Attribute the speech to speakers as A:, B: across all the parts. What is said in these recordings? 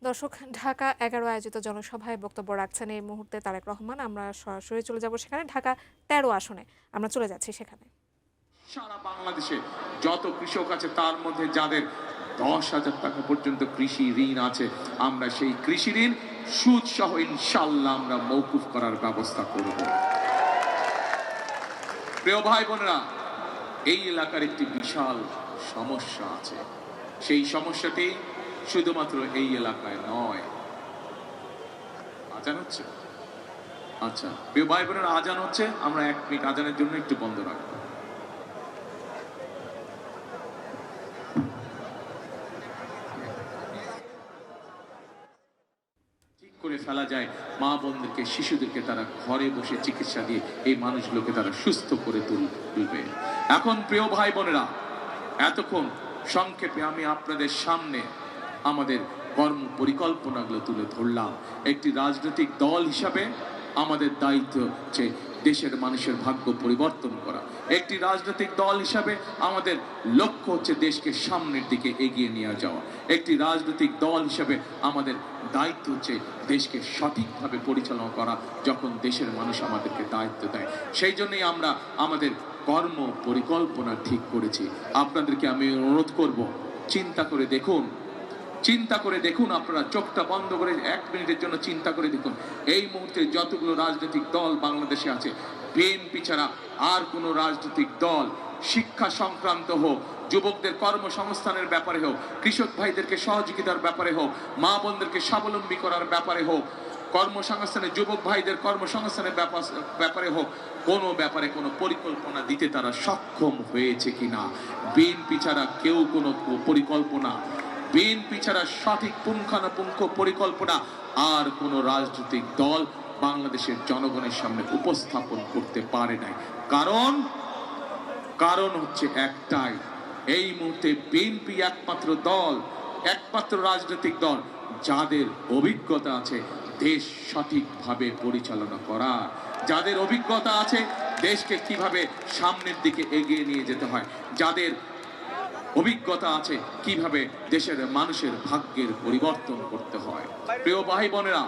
A: দর্শক, ঢাকা ১১ আয়োজিত জনসভায় বক্তব্য রাখছেন এই মুহূর্তে তারেক রহমান। আমরা সরাসরি চলে যাব সেখানে। ঢাকা ১৩ আসনে আমরা চলে যাচ্ছি সেখানে।
B: সারা বাংলাদেশে যত কৃষক আছে তার মধ্যে যাদের ১০,০০০ টাকা পর্যন্ত কৃষি ঋণ আছে, আমরা সেই কৃষি ঋণ সুদ সহ ইনশাল্লাহ আমরা মওকুফ করার ব্যবস্থা করব। প্রিয় ভাই বোনেরা, এই এলাকার একটি বিশাল সমস্যা আছে। সেই সমস্যাটি শুধুমাত্র এই এলাকায় নয়। আজান হচ্ছে? আচ্ছা প্রিয় ভাই বোনেরা, আজান হচ্ছে, আমরা ১ মিনিট আজানের জন্য একটু বন্ধ রাখবো। করে ফেলা যায় মা বোনদেরকে, শিশুদেরকে তারা ঘরে বসে চিকিৎসা দিয়ে এই মানুষগুলোকে তারা সুস্থ করে তুলবে। এখন প্রিয় ভাই বোনেরা, এতক্ষণ সংক্ষেপে আমি আপনাদের সামনে আমাদের কর্ম পরিকল্পনাগুলো তুলে ধরলাম। একটি রাজনৈতিক দল হিসাবে আমাদের দায়িত্ব হচ্ছে দেশের মানুষের ভাগ্য পরিবর্তন করা। একটি রাজনৈতিক দল হিসাবে আমাদের লক্ষ্য হচ্ছে দেশকে সামনের দিকে এগিয়ে নিয়ে যাওয়া। একটি রাজনৈতিক দল হিসাবে আমাদের দায়িত্ব হচ্ছে দেশকে সঠিকভাবে পরিচালনা করা যখন দেশের মানুষ আমাদেরকে দায়িত্ব দেয়। সেই জন্যই আমরা আমাদের কর্ম পরিকল্পনা ঠিক করেছি। আপনাদেরকে আমি অনুরোধ করব, চিন্তা করে দেখুন, আপনারা চোখটা বন্ধ করে ১ মিনিটের জন্য চিন্তা করে দেখুন, এই মুহূর্তে যতগুলো রাজনৈতিক দল বাংলাদেশে আছে, বিএনপি ছাড়া আর কোনো রাজনৈতিক দল শিক্ষা সংক্রান্ত হোক, যুবকদের কর্মসংস্থানের ব্যাপারে হোক, কৃষক ভাইদেরকে সহযোগিতার ব্যাপারে হোক, মা বোনদেরকে স্বাবলম্বী করার ব্যাপারে হোক, কর্মসংস্থানে যুবক ভাইদের কর্মসংস্থানের ব্যাপারে হোক, কোনো ব্যাপারে কোনো পরিকল্পনা দিতে তারা সক্ষম হয়েছে কিনা। বিএনপি ছাড়া কেউ কোনো পরিকল্পনা, বিএনপি ছাড়া সঠিক পুঙ্খানুপুঙ্খ পরিকল্পনা আর কোন রাজনৈতিক দল বাংলাদেশের জনগণের সামনে উপস্থাপন করতে পারে নাই। কারণ হচ্ছে একটাই, এই মুহূর্তে বিএনপি একমাত্র রাজনৈতিক দল যাদের অভিজ্ঞতা আছে দেশ সঠিকভাবে পরিচালনা করার, যাদের অভিজ্ঞতা আছে দেশকে কিভাবে সামনের দিকে এগিয়ে নিয়ে যেতে হয়, যাদের অভিজ্ঞতা আছে কিভাবে দেশের মানুষের ভাগ্যের পরিবর্তন করতে হয়। প্রিয় ভাই বোনেরা,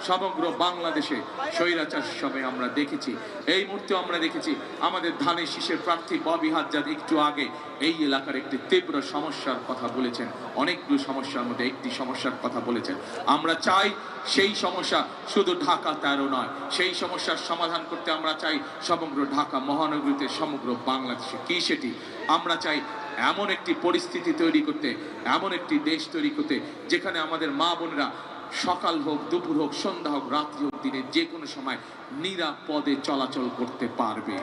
B: সমগ্র বাংলাদেশে স্বৈরাচার সময় আমরা দেখেছি, এই মুহূর্তে আমরা দেখেছি আমাদের ধানের শীষের প্রার্থী ববি হাজ্জাদ একটু আগে এই এলাকার একটি তীব্র সমস্যার কথা বলেছেন। অনেকগুলো সমস্যার মধ্যে একটি সমস্যার কথা বলেছেন। আমরা চাই সেই সমস্যা শুধু ঢাকা ১৩ নয়, সেই সমস্যার সমাধান করতে আমরা চাই সমগ্র ঢাকা মহানগরীতে, সমগ্র বাংলাদেশে। কি সেটি? আমরা চাই এমন একটি পরিস্থিতি তৈরি করতে, এমন একটি দেশ তৈরি করতে যেখানে আমাদের মা বোনেরা সকাল হোক, দুপুর হোক, সন্ধ্যা হোক, রাত্রি হোক, দিনে যে কোনো সময় নিরাপদে চলাচল করতে পারবে।